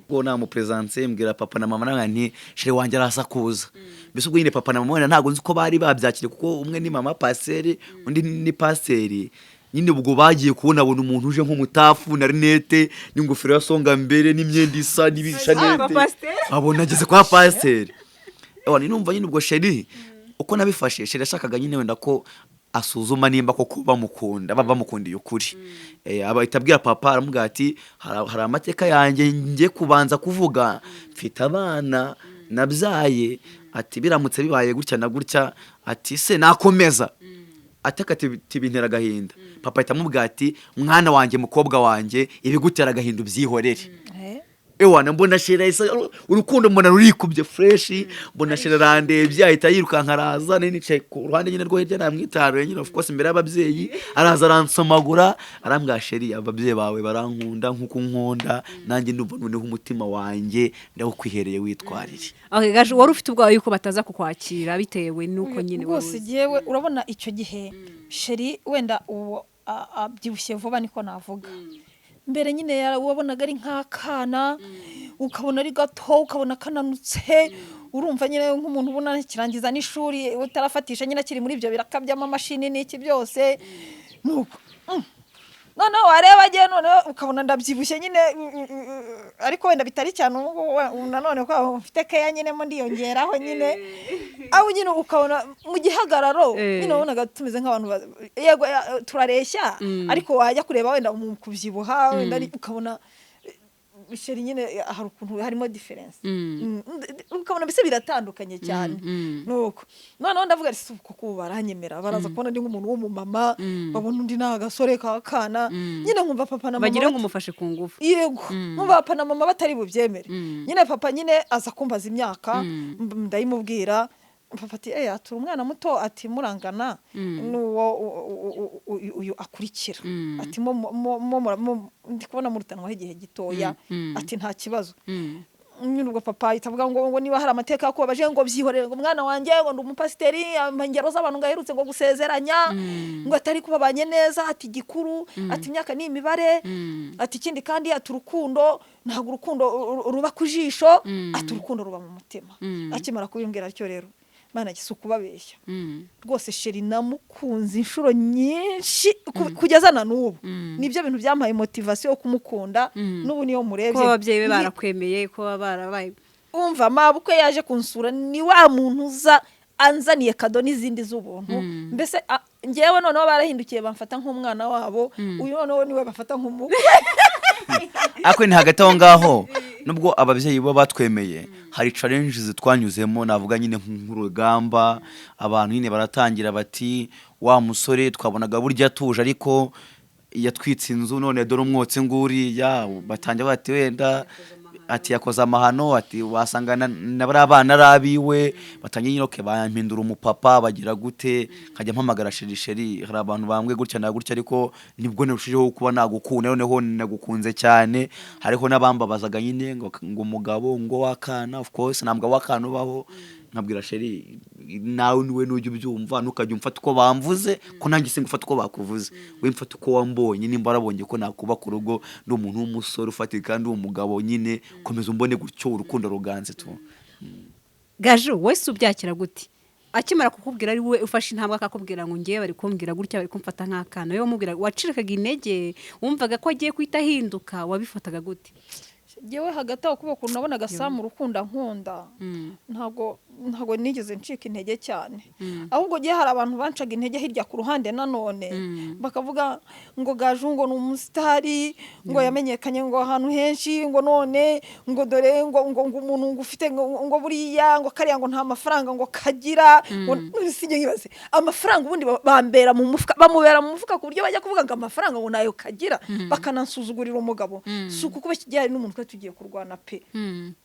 ubwo namupresence mbwira papa na mama nawe nti shere wanjye arasakuza mbese ubwo nyine papa na mama wenda ntabwo nzi ko bari babyakire kuko umwe ni mama paseri undi ni paseri nyine ubwo bagiye kubona umuntu uje nk'umutafu na rinete n'ingofero ya songa mbere n'imyenda isa n'ibishanete abona ageze kwa paseri ni numva nyine ubwo sheri uko nabifashe sheri yashakaga nyine wenda ko asuzuma nimba koko bamukundiye ukuri abahita abwira papa aramubwira ati hari amateka yanjye ngiye kubanza kuvuga mfite abana nabyaye ati biramutse bibaye gutya na gutya ati se nakomeza ataka tibintera agahinda papa ahita amubwira ati mwana wanjye mukobwa wanjye ibigutera agahinda ubyihorere ewana mbona shera urukundo mbona rurikubye fresh mbona shera randebye ahita yirukanka araza nicaye ku ruhande nyine rwo hirya namwitaruye nyine of course imbere y'ababyeyi araza aransomagura arambwira sheri ababyeyi bawe barankunda nkuko nkunda nanjye ndumva noneho umutima wanjye ndawukwihereye witwarire okay Gaju wari ufite ubwawe yuko bataza kukwakira bitewe nuko nyine rwose giyewe urabona icyo gihe sheri wenda uwo abyibushye vuba niko navuga mbere nyine wabonaga ari nk'akana ukabona ari gato ukabona kananutse urumva nyine nk'umuntu ubona kirangiza n'ishuri utarafatisha nyine akiri muri ibyo birakabyamo amashini n'iki byose nuko none wareba agiye none ukabona ndabyibushye nyine ariko wenda bitari cyane nanone ko mfite keya nyine mo ndiyongeraho nyine aho nyine ukabona mu gihagararo nyine ubonaga tumeze nk'abantu yego turareshya ariko wajya kureba wenda kubyibuha wenda ukabona sheri nyine hari ukuntu harimo difference ukabona bise biratandukanye cyane nuko none ndavuga ati kuko baranyemera baraza kubona ndi nk'umuntu w'umumama babona undi nagasore kakana nyine nkumva papa na mama bagira ngo umufashe ku ngufu yego nkumva papa na mama batari bubyemere nyine papa nyine aza kumbaza imyaka ndayimubwira papa ati atura umwana muto ati murangana nuwo uyu akurikira ati ndi kubona murutanwa igihe gitoya ati nta kibazo nyine ubwo papa itavuga ngo niba hari amateka ko baje ngo byihorere ngo mwana wanjye ngo ndi umupasiteri amangero z'abantu ngaherutse ngo gusezeranya ngo atari kubabanye neza ati gikuru ati imyaka ni imibare ati ikindi kandi ati urukundo ntabwo urukundo ruba ku jisho ati urukundo ruba mu mutima akimara kubimbwira cyo rero mana gisuku babeshya rwose sheri namukunze inshuro nyinshi kugeza na n'ubu nibyo bintu byampaye motivation yo kumukunda n'ubu niyo murebye ko ababyeyi be barakwemeye ko barabaye umva mabukwe yaje kunsura ni wa muntu uza anzaniye kado n'izindi z'ubuntu mbese ngewe noneho barahindukiye bamfata nk'umwana wabo uyu noneho niwe bafata nk'umukwe ako ni hagati aho ngaho nubwo ababyeyi bo batwemeye hari challenges twanyuzemo navuga nyine nk'urugamba abantu nyine baratangira bati wa musore twabonaga burya tuje ariko yatwitse inzu none dore umwotsi nguri ya batangira bati wenda ati yakoze amahano ati wasangana nabari abana arabiwe batangiye nyiroke bampindura umupapa bagira gute nkajya mpamagara sheri hari abantu bambwe gutya na gutya ariko nibwo nerushijeho kuba nagukunda noneho nagukunze cyane hariho nabambabazaga nyine ngo umugabo ngo wakana of course nambwa wakana ubaho nkabwira sheri nawe niwe nujye ubyumva nukajya umfata uko bamvuze ko nanjye singufata uko bakuvuze we mfata uko wambonye nimba arabonye ko nakuba ku rugo ndi umuntu w'umusore ufatika kandi umugabo nyine komeza umbone gutyo urukundo ruganze tu Gaju wese ubyakira gute akimara kukubwira ari we ufashe intambwe akakubwira ngo ngiye bari kumbwira gutya bari kumfata nk'akana yo mubwira wacirikaga intege wumvaga ko agiye kwita hinduka wabifataga gute yewe hagati aho kuba kunabona gasamu urukunda nkunda ntago nigeze ncika intege cyane ahubwo giye hari abantu bancaga intege hirya ku ruhande nanone bakavuga ngo Gaju ngo n'umusitari ngo yamenyekanye ngo ahantu henshi ngo none ngo dore ngo umuntu ngo ufite ngo buriya ngo kariya ngo nta mafaranga ngo kagira sinjye ngibaze amafaranga ubundi bambera mu mufuka bamubera mu mufuka ku buryo bajya kuvuga ngo amafaranga ngo nayo kagira bakanansuzugurira umugabo suko kuba kijyari n'umuntu tugiye kurwana pe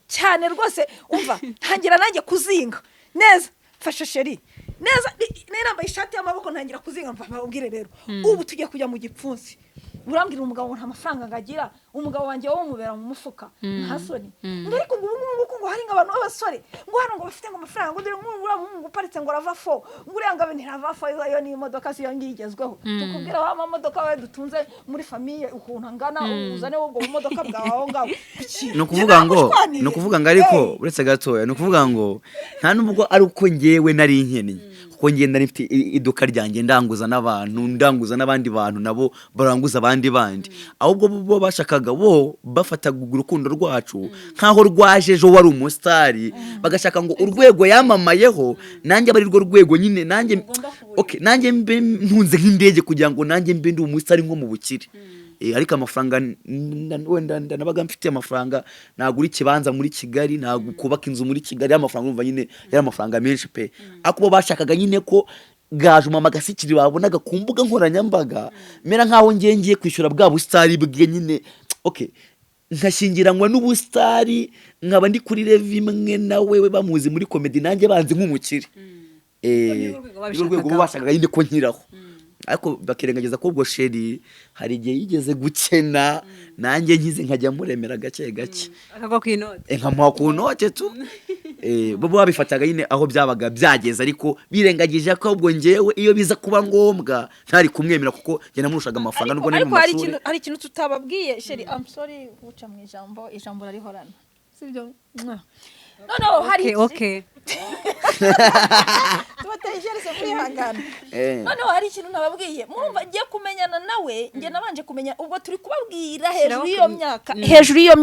cyane rwose umva ntangira nanjye kuzinga neza fasha sheri neza nambaye ishati y'amaboko ntangira kuzinga mbabwire rero ubu tugiye kujya mu gipfunsi urambwira umugabo nta mafaranga ngagira umugabo wanjye wo mubera mu mufuka nta soni ariko ubu ngo hari abantu b'abasore ngo hano ngo bafite ngo amafaranga ngo dore ngo uparitse ngo rava fo ngo uranga bintu rava fo iyo ni imodoka si yongiye igezweho tukubwira wa modoka we dutunze muri famiye ukuntu angana uzane ubwo modoka bwawe ngaho ni ukuvuga ngo ariko uretse gatoya ni ukuvuga ngo nta nubwo ari uko ngewe nari nkeneye kuko ngenda nifite iduka ryanjye ndanguza n'abantu ndanguza n'abandi bantu nabo baranguza abandi ahubwo bo bashakaga bo bafataga urukundo rwacu nkaho rwaje ejo wari umusitari bagashaka ngo urwego yamamayeho nanjye bari rwo rwego nyine nanjye nanjye mbe ntunze nk'indege kugira ngo nanjye mbe ndi umusitari nko mu bukire ariko amafaranga wenda nabaga mfite amafaranga nagura ikibanza muri Kigali nagukubaka inzu muri Kigali amafaranga urumva nyine yari amafaranga menshi pe akubo bashakaga nyine ko Gaju mama gasikiri babonaga ku mbuga nkoranyambaga mera nkaho ngiye kwishyura bwa busitari bwe nyine nkashingiranywa n'ubusitari nkaba ndi kuri level imwe nawe bamuzi muri comedy nanjye banze nk'umukire urwego bashakaga nyine ko nkiraho ariko bakirengagiza ko ubwo sheri hari igihe yigeze gukena nanjye nkize nkajya muremera gake akagwa ku inote nkamuha ku note tu bo babifataga nyine aho byabaga byageze ariko birengagije ko ubwo ngewe iyo biza kuba ngombwa ntari kumwemera kuko njye namurushaga amafaranga nubwo nari mu mashuri hari ikintu tutababwiye sheri I'm sorry guca mu ijambo rarihorana sibyo no hari okay tubategereze kwihangana none hari ikintu nababwiye mwumva ngiye kumenyana nawe ngiye nabanje kumenya ubwo turi kubabwira hejuru y'iyo myaka 8 iyo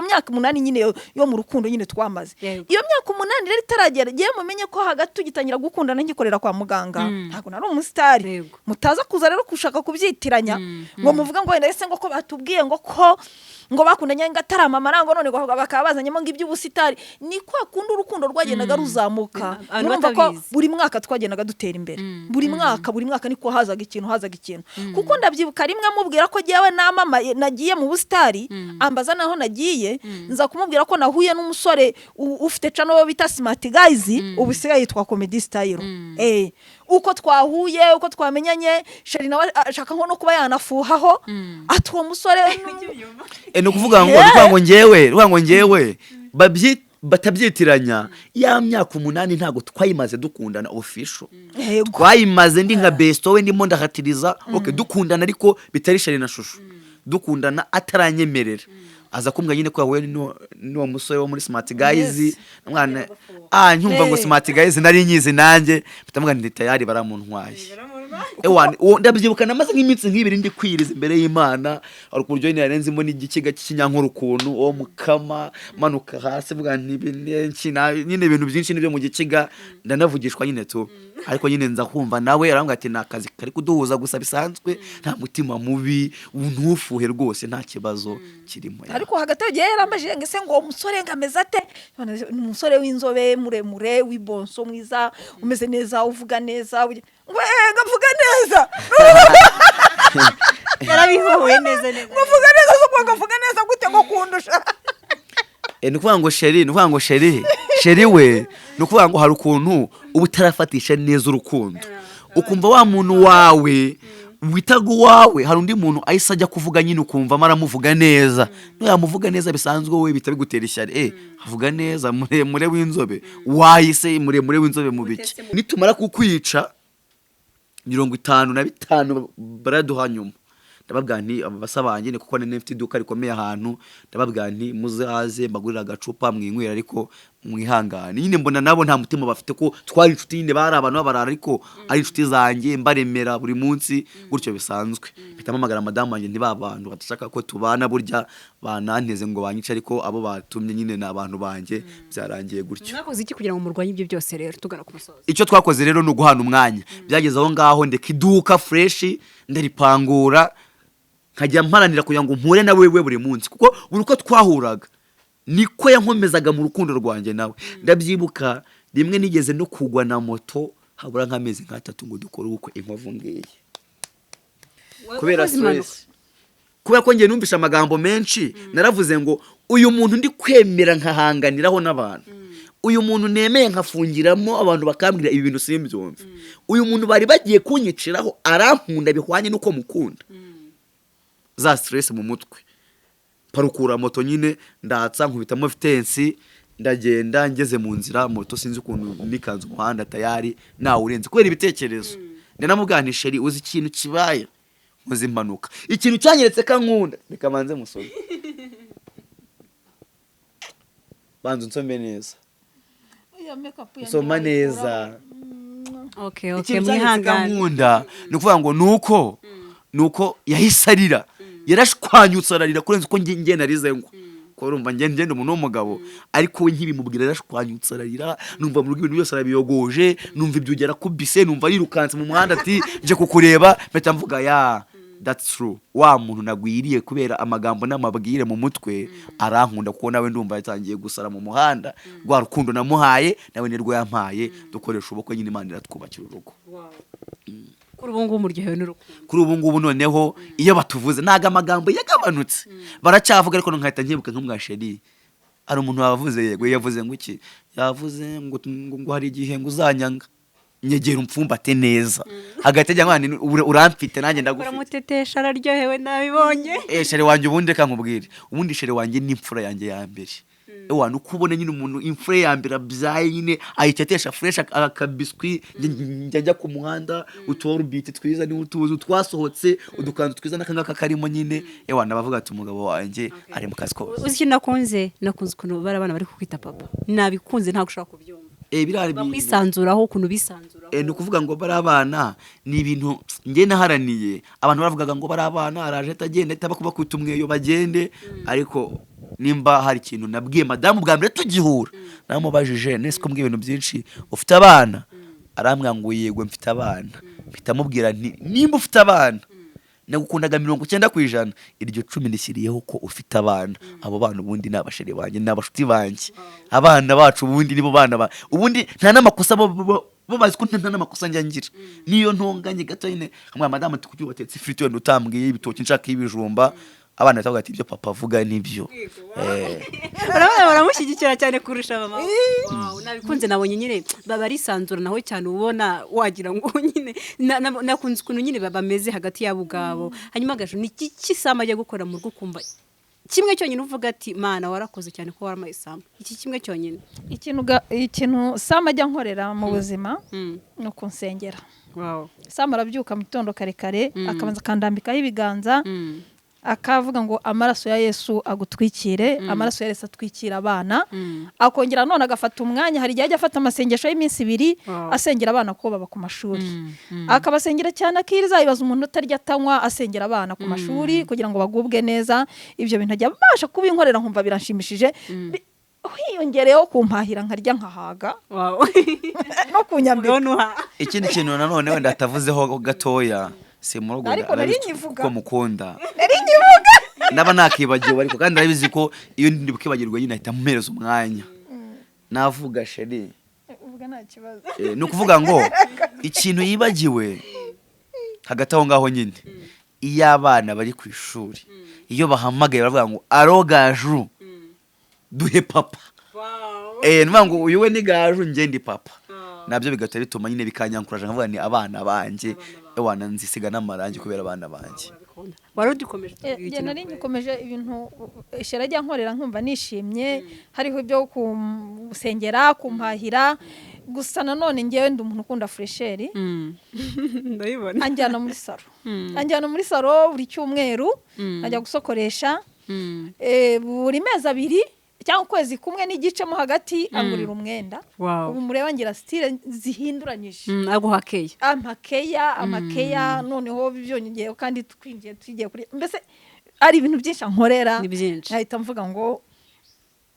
myaka 8 nyine yo mu rukundo nyine twamaze iyo myaka 8 rero itaragera ngiye mumenye ko hagati tugitangira gukundana ngikorera kwa muganga ntago nari umusitari mutaza kuza rero kushaka kubyitiranya ngo muvuga ngo wenda ese ngo ko batubwiye ngo bakundanye ngatara amarango none bakaba bazanyemo ngo iby'ubusitari ni kwa kundi urukundo rwagendaga ruzamuka urumva ko buri mwaka twagendaga dutera imbere buri mwaka niko hazaga ikintu kuko ndabyibuka rimwe amubwira ko giyewe na mama nagiye mu busitari ambaza naho nagiye nza kumubwira ko nahuye n'umusore ufite channel bita Smart Guys ubisigaye yitwa Comedy Style uko twahuye uko twamenyanye sheri nawe ashaka nko no kuba yanafuhaho atwo musore ni ukuvuga ngo ngewe batabyitiranya ya myaka 8 ntago twayimaze dukundana official twayimaze ndi nka besto we ndimo ndahatiriza dukundana ariko bitari sheri na shushu dukundana ataranyemerera aza kumbwa nyine ko yahuye n'uwo musore wo muri Smart Guys mwana nyumva ngo Smart Guys nari nyizi nanjye bitamubwa ndi tayari baramuntwaye ndabyibuka namaze nk'iminsi nk'ibiri ndi kwiriza imbere y'Imana ari kuryo nyine yarenzimo n'igikiga cy'inyankuru kuntu wo mukama manuka hasi vuga nyine ibintu byinshi nibyo mu gikiga ndanavugishwa nyine tu ariko nyine nza kumva nawe arambwa ati nakazi kari kuduhuza gusa bisanzwe nta mutima mubi untufuhe rwose nta kibazo kirimo ariko hagati yagiye yarambajije ngese ngo umusore ngameze ate umusore w'inzobe muremure w'ibonso mwiza umeze neza uvuga neza ngavuga neza yarabihuye neza ngavuga neza so ngavuga neza gute ngo kundusha nukuvuga ngo sheri we nukuvuga ngo hari ukuntu uba utarafatisha neza urukundo ukumva wa muntu wawe witaga wawe hari undi muntu ahise ajya kuvuga nyine ukumva maramuvuga neza yamuvuga neza bisanzwe wowe bita bigutera ishyari avuga neza muremure w'inzobe wahise muremure w'inzobe mu biki nitumara kukwica 55 baraduha nyuma ndababwira nti abasabanye ne kuko nene mfite iduka rikomeye ahantu ndababwira nti muzaze mbagurira agacupa mwinywera ariko mwihangane nyine mbona nabo nta mutima bafite ko twari inshuti nyine bari abantu babarara ariko ari inshuti zanjye mbaremera buri munsi gutyo bisanzwe bitamamagara madamu wanjye ntibabantu batashaka ko tubana burya bananteze ngo banyice ariko abo batumye nyine n'abantu banjye byarangiye gutyo mwakoze iki kugira ngo murwanye ibyo byose rero tugana ku musozi icyo twakoze rero no guhana umwanya byageze aho ngaho ndeka iduka fresh ndaripangura nkajya mparanira kugira ngo mpure na wewe buri munsi kuko buri uko twahuraga niko yankomezaga mu rukundo rwanjye nawe ndabyibuka rimwe nigeze no kugwa na moto habura nk'amezi nk'atatu ngo dukore ubukwe inkovu ngiye kubera stress kubera ko ngiye numvisha amagambo menshi naravuze ngo uyu muntu ndi kwemera nkahanganiraho n'abantu uyu muntu nemeye nkafungiramo abantu bakambwira ibi bintu simbyumve uyu muntu bari bagiye kunyiciraho arankunda bihwanye nuko mukunda za stress mu mutwe parukura moto nyine ndatsa nkubitamo fitensi ndagenda ngeze mu nzira moto sinzi ukuntu nikanze umuhanda tayari nawe urenze kubera ibitekerezo ndanamubwira sheri uzi ikintu kibaye muzi impanuka ikintu cyanyeretse kankunda reka manze musome banzu nsome neza nsoma neza okay mwihangane kankunda nukuvuga ngo nuko yahisarira yarashwanyutse ararira kurenza uko ngiye narize ngo ko urumva ngende umuntu w'umugabo ariko we nkibimubwira yarashwanyutse ararira numva mu rugo ibintu byose arabiyogoje numva ibyo ugera kubise numva yirukanse mu muhanda ati nje kukureba mpeta mvuga ya that's true wa muntu nagwiriye kubera amagambo n'amabwire mu mutwe arankunda kuko nawe ndumva yatangiye gusara mu muhanda rwa rukundo namuhaye nawe nirwo yampaye dukoresha ubukwe nyine Imana iratwubakira urugo kuri ubu ngubu muryohewe n'urukundo kuri ubu ngubu noneho iyo batuvuze naga amagambo yagabanutse baracyavuga ariko nkahita nkibuka nk'umwasheri ari umuntu wavuze yego yavuze ngo iki yavuze ngo hari igihe ngo uzanyanga nyegera umfumbate neza hagati ajya nkwana uramfite nanjye ndagufite uramutetesha araryohewe nabibonye sheri wanjye ubundi reka nkubwire ubundi sheri wanjye ni imfura yanjye ya mbere ewa ukubona nyine umuntu imfura ya mbere abyaye nyine ayitetesha fresh akabiswi njya ku muhanda utorubite twiza ni utuzu twasohotse udukanzu twiza nakangaka karimo nyine ewa nabavuga ati umugabo wanjye ari mu kazi kose uzi nakunze ukuntu barabana bari kukwita papa nabikunze nta gushaka kubyumva birari bakwisanzuraho ukuntu bisanzuraho ni ukuvuga ngo barabana ni ibintu nge naharaniye abantu baravugaga ngo barabana araje atagenda atabakuba kwita umweyo bagende ariko nimba hari ikintu nabwiye madamu bwa mbere tugihura namubajije nese ko mbwiye ibintu byinshi ufite abana arambwira ngo yego mfite abana mpita mubwira nti nimba ufite abana nagukundaga 90% iryo 10 nishyiriyeho ko ufite abana abo bana ubundi nabasheri banjye nabashuti banjye abana bacu ubundi nibo bana ubundi nta namakosa bo bazi ko nta namakosa njyangira niyo ntonganye gato nyine hamwe madamu tukujye watetse ifiriti wenda utambwiye ibitoki nshaka ibijumba abana batavuga ati ibyo papa avuga nibyo baramushyigikira cyane kurusha mama nabikunze nabonye nyine barisanzura naho cyane ubona wagira ngo nyine nakunze ukuntu nyine bameze hagati yabo ubwabo hanyuma Gaju ni iki Sama ajya gukora mu rugo kumva kimwe cyonyine uvuga ati mana warakoze cyane ko waramaye Sama iki kimwe cyonyine ikintu Sama ajya nkorera mu buzima no kunsengera Sama arabyuka mu gitondo kare kare akabanza kandambikaho ibiganza akavuga ngo amaraso ya Yesu agutwikire amaraso ya Yesu atwikira abana akongera none agafata umwanya hari igihe ajya afata amasengesho y'iminsi 2 asengera abana ko baba ku mashuri akabasengera cyane akiriza ibaza umuntu utarya atanywa asengera abana ku mashuri kugira ngo bagubwe neza ibyo bintu ajya basha kubinkorera nkumva biranshimishije hiyongereyeho kumpahira nkarya nkahaga no kunyambira ikindi kintu nanone wenda atavuzeho gatoya si mu rugo ko mukunda naba nakibagiwe ariko kandi arabizi ko iyo ndi bukibagirwa nyine ahita mumereza umwanya navuga sheri uvuga nta kibazo no kuvuga ngo ikintu yibagiwe hagati aho ngaho nyine iyo abana bari ku ishuri iyo bahamagaye baravuga ngo aro Gaju duhe papa nuvuga ngo uyu we ni Gaju nge ndi papa nabyo bigahita bituma nyine bikanyankuraje nkavuga ni abana banjye ewana nzisiga n'amarangi kubera abana banjye warudikomeje nari ngikomeje ibintu ishera ajya nkorera nkumva nishimye hariho ibyo kusengera kumpahira gusa nanone ngewe ndi umuntu ukunda fresheri ndabibona anjyana muri saro buri cyumweru ajya gusokoresha buri mezi 2 cyangwa ukwezi kumwe n'igice mo hagati angurira umwenda ubu mureba ngira style zihinduranyije aguhakeye amakeya noneho byonyeye kandi twinjiye tugiye kuri mbese ari ibintu byinshi nkorera ahita mvuga ngo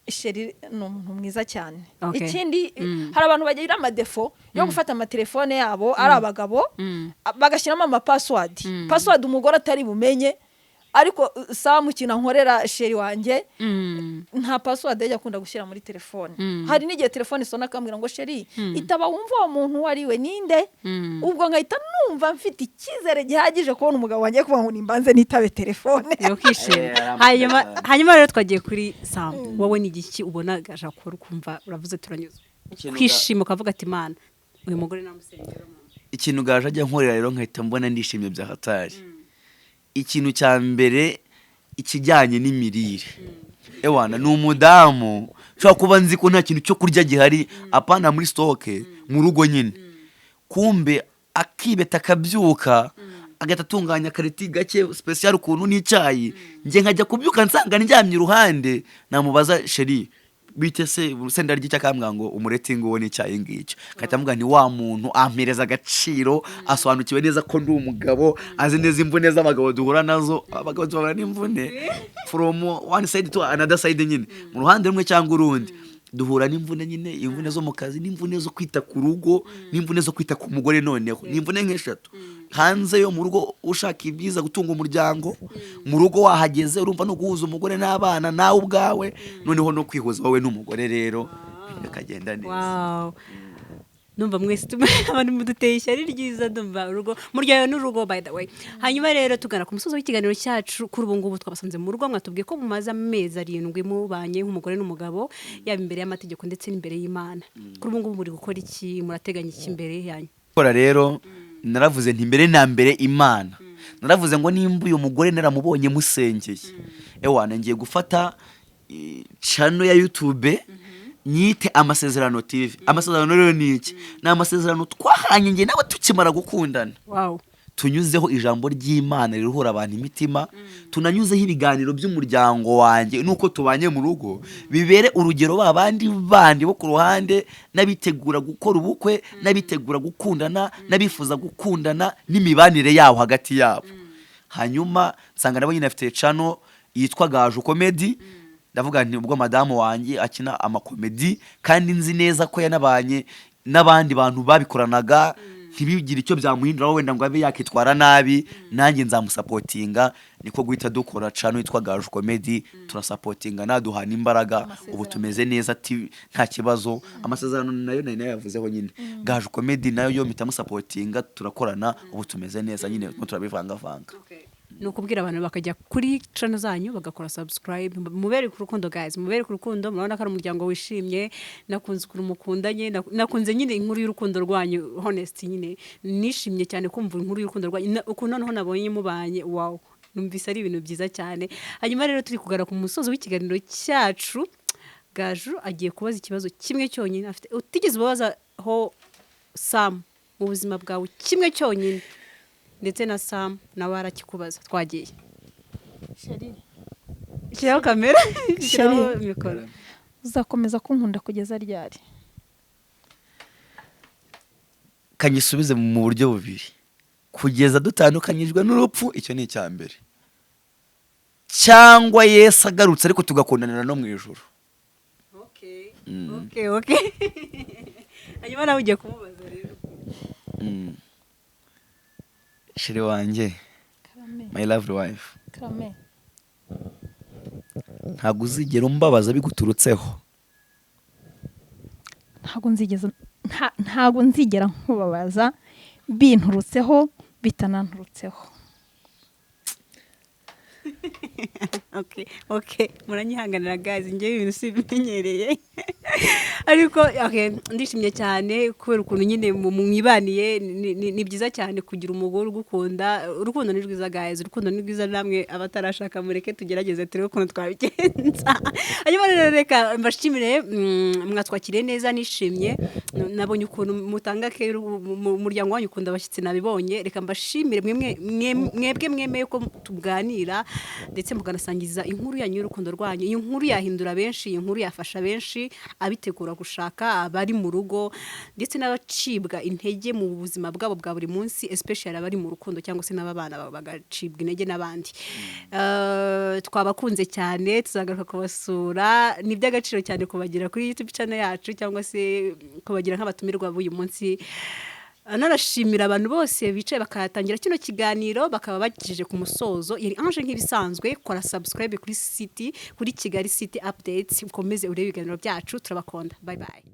sheri no umuntu mwiza cyane ikindi hari abantu bagira amadefo yo gufata amatelefone yabo ari abagabo bagashyiramo amapassword umugore atari bumenye ariko Sama kina nkorera sheri wanjye nta password yajya akunda gushyira muri telefone hari n'igihe telefone isona akambwira ngo sheri itaba wumva uwo muntu wari we ninde ubwo nkahita numva mfite icyizere gihagije kubona umugabo wanjye kuvuga ngo nimbanze nitabe telefone hanyuma rero twagiye kuri Sama wowe ni igiki ubona Gaju akora ukumva uravuze turanyuze kwishima ukavuga ati mana uyu mugore namusengera ikintu Gaju ajya nkorera rero nkahita mbona ndishimye bya hatari ikintu cya mbere ikijyanye n'imirire ewana ni umudamu ushobora kuba nzi ko nta kintu cyo kurya gihari apana muri stoke mu rugo nyine kumbe akibeta akabyuka agahita atunganya kariti gake special ukuntu n'icyayi njye nkajya kubyuka nsanga ndyamye iruhande namubaza sheri bite se urusenda ry'icya kambwa ngo umureti ngo n'icyayi ngicyo kahita mvuga ni wa muntu ampereza agaciro asobanukiwe neza ko ndi umugabo azi neza imvune z'abagabo duhura nazo abagabo tubana n'imvune from one side to another side nyine mu ruhande rumwe cyangwa urundi duhura n'imvune nyine imvune zo mu kazi n'imvune zo kwita ku rugo n'imvune zo kwita ku mugore noneho n'imvune nk'eshatu hanze yo mu rugo ushaka ibyiza gutunga umuryango mu rugo wahageze urumva no guhuza umugore n'abana nawe ubwawe noneho no kwihuza wowe n'umugore rero bikagenda neza numva mwese abantu muduteye ishyari ryiza ndumva urugo muryayo n'urugo by the way hanyuma rero tugana ku musozo w'ikiganiro cyacu kuri ubu ngubu twabasanze mu rugo mwatubwiye ko mumaze amezi 7 mubanye nk'umugore n'umugabo yaba imbere y'amategeko ndetse n'imbere y'Imana kuri ubu ngubu muri gukora iki murateganya iki imbere yanyu kora rero naravuze nti imbere na mbere Imana naravuze ngo nimba uyu mugore naramubonye musengeye ewana ngiye gufata channel ya YouTube nyite amasezerano TV amasezerano rero ni iki na amasezerano twahanye nge nawe tukimara gukundana tunyuzeho ijambo ry'Imana riruhura abantu imitima tunanyuzeho ibiganiro by'umuryango wanjye nuko tubanye mu rugo bibere urugero babandi bandi bo ku ruhande nabitegura gukora ubukwe nabitegura gukundana nabifuza gukundana n'imibanire yawo hagati yabo hanyuma nsanga nabo nyine afite channel yitwa Gaju comedy ndavuga nti ubwo madamu wanjye akina amakomedi kandi nzi neza ko yanabanye n'abandi bantu babikoranaga ntibigire icyo byamuhindura wenda ngo abe yakitwara nabi nanjye nzamusapotinga niko guhita dukora channel yitwa Gaju comedy turasapotinga naduhana imbaraga ubu tumeze neza ati nta kibazo amasezerano nayo yavuzeho nyine Gaju comedy nayo yo mitamusapotinga turakorana ubu tumeze neza nyine turabivanga nukubwira abantu bakajya kuri channel zanyu bagakora subscribe mubere ku rukundo guys mubere ku rukundo murabona ko ari umuryango wishimye nakunze kuri mukundanye nakunze nyine inkuru y'urukundo rwanyu honest nyine nishimye cyane kumva inkuru y'urukundo rwanyu uko noneho nabonye mubanye wow numvise ari ibintu byiza cyane hanyuma rero turi kugara ku musozo w'ikiganiro cyacu Gaju agiye kubaza ikibazo kimwe cyonyine afite utigeze ubabaza ho Sam mu buzima bwawe kimwe cyonyine ndetse na Sam nawe arakikubaza twagiye Sheri kamera Sheri mikoro uzakomeza kunkunda kugeza ryari kanyisubize mu buryo bubiri kugeza dutandukanyijwe n'urupfu icyo ni icyambere cyangwa Yesu agarutse ariko tugakundanira no mu ijuru okay hanyuma nawe ugiye kumubaza rero Sheri wanjye my lovely wife ntabwo uzigera umbabaza biguturutseho ntabwo nzigera nkubabaza binturutseho bitananturutseho okay muranyihanganira guys ngiye ibintu sibimenyereye ariko ndishimye cyane kubera ukuntu nyine mwibaniye ni byiza cyane kugira umugore ugukunda urukundo ni rwiza guys urukundo ni rwiza namwe abatarashaka mureke tugerageze turebe ukuntu twabigenza hanyuma rero reka mbashimire mwatwakiriye neza nishimye nabonye ukuntu mutanga kero mu muryango wanyu ukunda abashyitsi nabibonye reka mbashimire mwebwe mwemeye ko tuganira ndetse muganasangiza inkuru yanyu y'urukundo rwanyu iyi nkuru yahindura benshi iyi nkuru yafasha benshi abitegura gushaka abari mu rugo ndetse n'abacibwa intege mu buzima bwabo bwa buri munsi especially abari mu rukundo cyangwa se n'ababana bagacibwa intege n'abandi twabakunze cyane tuzagaruka kubasura ni by'agaciro cyane kubagira kuri YouTube channel yacu cyangwa se kubagira nk'abatumirwa b'uyu munsi narashimira abantu bose bicaye bakatangira kino kiganiro bakaba bagejeje ku musozo yari anje nk'ibisanzwe kora subscribe kuri Kigali City Updates ukomeze urebe ibiganiro byacu turabakonda bye bye